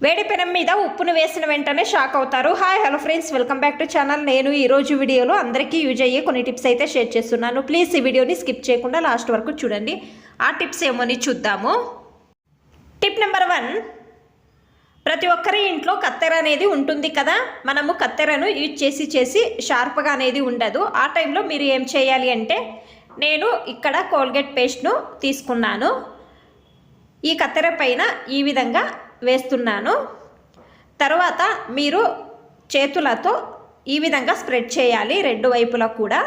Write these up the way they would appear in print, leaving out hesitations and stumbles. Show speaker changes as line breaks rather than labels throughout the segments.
వేడి పెనం మీద ఉప్పును వేసిన వెంటనే షాక్ అవుతారు. Hi hello friends, welcome back to channel. నేను ఈరోజు వీడియోలో అందరికీ యూజ్ అయ్యే కొన్ని టిప్స్ అయితే షేర్ చేస్తున్నాను. ప్లీజ్ ఈ వీడియోని స్కిప్ చేయకుండా లాస్ట్ వరకు చూడండి. ఆ టిప్స్ ఏమోని చూద్దాము. టిప్ నెంబర్ 1, ప్రతి ఒక్కరి ఇంట్లో కత్తెర అనేది ఉంటుంది కదా. మనము కత్తెరను యూజ్ చేసి షార్ప్గా అనేది ఉండదు. ఆ టైంలో మీరు ఏం చేయాలి అంటే, నేను ఇక్కడ కోల్గేట్ పేస్ట్ను తీసుకున్నాను. ఈ కత్తెర పైన ఈ విధంగా వేస్తున్నాను. తర్వాత మీరు చేతులతో ఈ విధంగా స్ప్రెడ్ చేయాలి, రెండు వైపులా కూడా.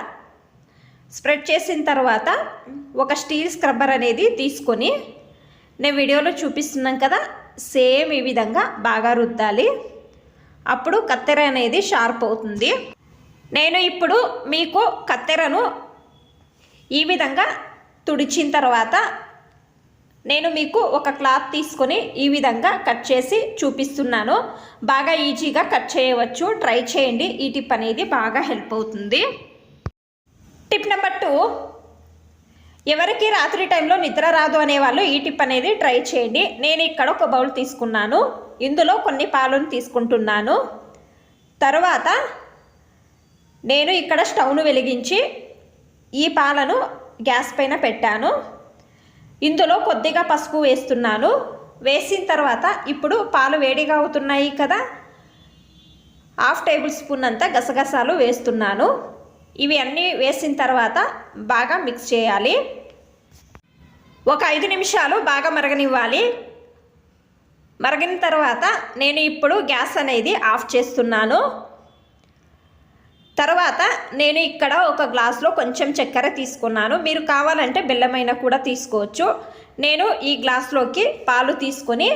స్ప్రెడ్ చేసిన తర్వాత ఒక స్టీల్ స్క్రబ్బర్ అనేది తీసుకొని, నేను వీడియోలో చూపిస్తున్నాను కదా, సేమ్ ఈ విధంగా బాగా రుద్దాలి. అప్పుడు కత్తెర అనేది షార్ప్ అవుతుంది. నేను ఇప్పుడు మీకు కత్తెరను ఈ విధంగా తుడిచిన తర్వాత నేను మీకు ఒక క్లాత్ తీసుకొని ఈ విధంగా కట్ చేసి చూపిస్తున్నాను. బాగా ఈజీగా కట్ చేయవచ్చు, ట్రై చేయండి. ఈ టిప్ అనేది బాగా హెల్ప్ అవుతుంది. టిప్ నెంబర్ 2, ఎవరికి రాత్రి టైంలో నిద్ర రాదు అనేవాళ్ళు ఈ టిప్ అనేది ట్రై చేయండి. నేను ఇక్కడ ఒక బౌల్ తీసుకున్నాను, ఇందులో కొన్ని పాలను తీసుకుంటున్నాను. తర్వాత నేను ఇక్కడ స్టవ్ను వెలిగించి ఈ పాలను గ్యాస్ పైన పెట్టాను. ఇందులో కొద్దిగా పసుపు వేస్తున్నాను. వేసిన తర్వాత ఇప్పుడు పాలు వేడిగా అవుతున్నాయి కదా, 1/2 టేబుల్ స్పూన్ అంతా గసగసాలు వేస్తున్నాను. ఇవి అన్నీ వేసిన తర్వాత బాగా మిక్స్ చేయాలి. ఒక 5 నిమిషాలు బాగా మరగనివ్వాలి. మరిగిన తర్వాత నేను ఇప్పుడు గ్యాస్ అనేది ఆఫ్ చేస్తున్నాను. తర్వాత నేను ఇక్కడ ఒక గ్లాస్లో కొంచెం చక్కెర తీసుకున్నాను. మీరు కావాలంటే బెల్లమైనా కూడా తీసుకోవచ్చు. నేను ఈ గ్లాస్లోకి పాలు తీసుకొని,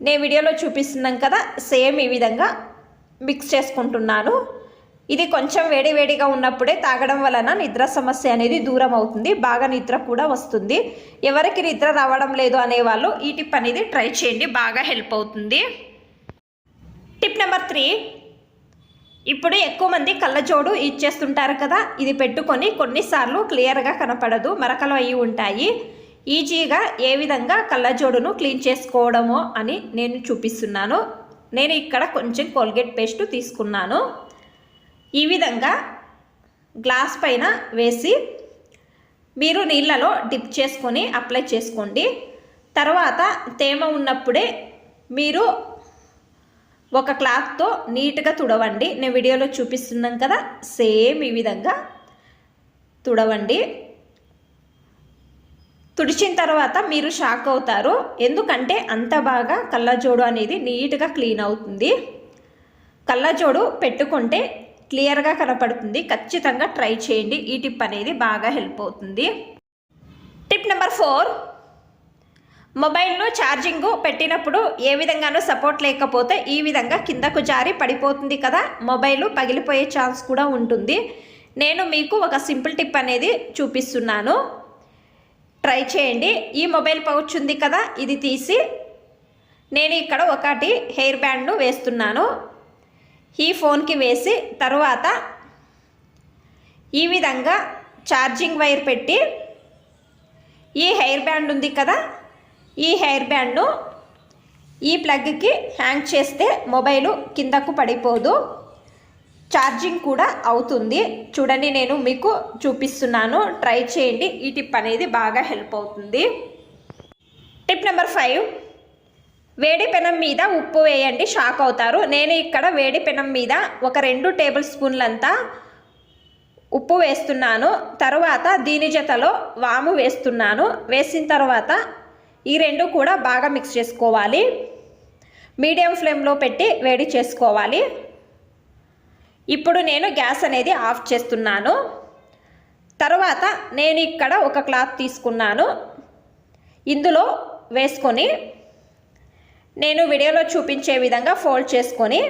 నేను వీడియోలో చూపిస్తున్నాను కదా, సేమ్ ఈ విధంగా మిక్స్ చేసుకుంటున్నాను. ఇది కొంచెం వేడిగా ఉన్నప్పుడే తాగడం వలన నిద్ర సమస్య అనేది దూరం అవుతుంది. బాగా నిద్ర కూడా వస్తుంది. ఎవరికి నిద్ర రావడం లేదు అనేవాళ్ళు ఈ టిప్ అనేది ట్రై చేయండి, బాగా హెల్ప్ అవుతుంది. టిప్ నెంబర్ 3, ఇప్పుడు ఎక్కువ మంది కళ్ళజోడు యూజ్ చేస్తుంటారు కదా. ఇది పెట్టుకొని కొన్నిసార్లు క్లియర్గా కనపడదు, మరకలు అయి ఉంటాయి. ఈజీగా ఏ విధంగా కళ్ళజోడును క్లీన్ చేసుకోవడమో అని నేను చూపిస్తున్నాను. నేను ఇక్కడ కొంచెం కోల్గేట్ పేస్ట్ తీసుకున్నాను. ఈ విధంగా గ్లాస్ పైన వేసి మీరు నీళ్ళలో డిప్ చేసుకొని అప్లై చేసుకోండి. తర్వాత తేమ ఉన్నప్పుడే మీరు ఒక క్లాత్తో నీట్గా తుడవండి. నేను వీడియోలో చూపిస్తున్నాను కదా, సేమ్ ఈ విధంగా తుడవండి. తుడిచిన తర్వాత మీరు షాక్ అవుతారు, ఎందుకంటే అంత బాగా కళ్ళజోడు అనేది నీట్గా క్లీన్ అవుతుంది. కళ్ళజోడు పెట్టుకుంటే క్లియర్గా కనపడుతుంది. ఖచ్చితంగా ట్రై చేయండి. ఈ టిప్ అనేది బాగా హెల్ప్ అవుతుంది. టిప్ నెంబర్ 4, మొబైల్లో ఛార్జింగ్ పెట్టినప్పుడు ఏ విధంగానూ సపోర్ట్ లేకపోతే ఈ విధంగా కిందకు జారి పడిపోతుంది కదా, మొబైల్ పగిలిపోయే ఛాన్స్ కూడా ఉంటుంది. నేను మీకు ఒక సింపుల్ టిప్ అనేది చూపిస్తున్నాను, ట్రై చేయండి. ఈ మొబైల్ పౌచ్ ఉంది కదా, ఇది తీసి నేను ఇక్కడ ఒకటి హెయిర్ బ్యాండ్ను వేస్తున్నాను. ఈ ఫోన్కి వేసి తర్వాత ఈ విధంగా ఛార్జింగ్ వైర్ పెట్టి ఈ హెయిర్ బ్యాండ్ ఉంది కదా, ఈ హెయిర్ బ్యాండ్ను ఈ ప్లగ్కి హ్యాంగ్ చేస్తే మొబైలు కిందకు పడిపోదు, ఛార్జింగ్ కూడా అవుతుంది. చూడండి, నేను మీకు చూపిస్తున్నాను, ట్రై చేయండి. ఈ టిప్ అనేది బాగా హెల్ప్ అవుతుంది. టిప్ నెంబర్ 5, వేడి పెనం మీద ఉప్పు వేయండి, షాక్ అవుతారు. నేను ఇక్కడ వేడి పెనం మీద ఒక 2 టేబుల్ స్పూన్లంతా ఉప్పు వేస్తున్నాను. తర్వాత దీని జతలో వాము వేస్తున్నాను. వేసిన తర్వాత ఈ రెండు కూడా బాగా మిక్స్ చేసుకోవాలి. మీడియం ఫ్లేమ్లో పెట్టి వేడి చేసుకోవాలి. ఇప్పుడు నేను గ్యాస్ అనేది ఆఫ్ చేస్తున్నాను. తర్వాత నేను ఇక్కడ ఒక క్లాత్ తీసుకున్నాను. ఇందులో వేసుకొని నేను వీడియోలో చూపించే విధంగా ఫోల్డ్ చేసుకొని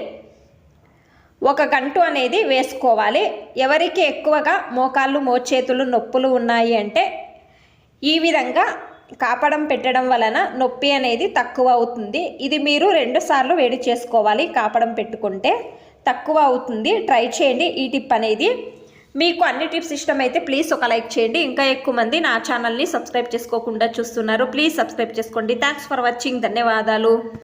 ఒక గంటు అనేది వేసుకోవాలి. ఎవరికి ఎక్కువగా మోకాళ్ళు మోచేతులు నొప్పులు ఉన్నాయి అంటే ఈ విధంగా కాపడం పెట్టడం వలన నొప్పి అనేది తక్కువ అవుతుంది. ఇది మీరు 2 సార్లు వేడి చేసుకోవాలి. కాపడం పెట్టుకుంటే తక్కువ అవుతుంది. ట్రై చేయండి ఈ టిప్ అనేది. మీకు అన్ని టిప్స్ ఇష్టమైతే ప్లీజ్ ఒక లైక్ చేయండి. ఇంకా ఎక్కువ మంది నా ఛానల్ని సబ్స్క్రైబ్ చేసుకోకుండా చూస్తున్నారు, ప్లీజ్ సబ్స్క్రైబ్ చేసుకోండి. Thanks for watching. ధన్యవాదాలు.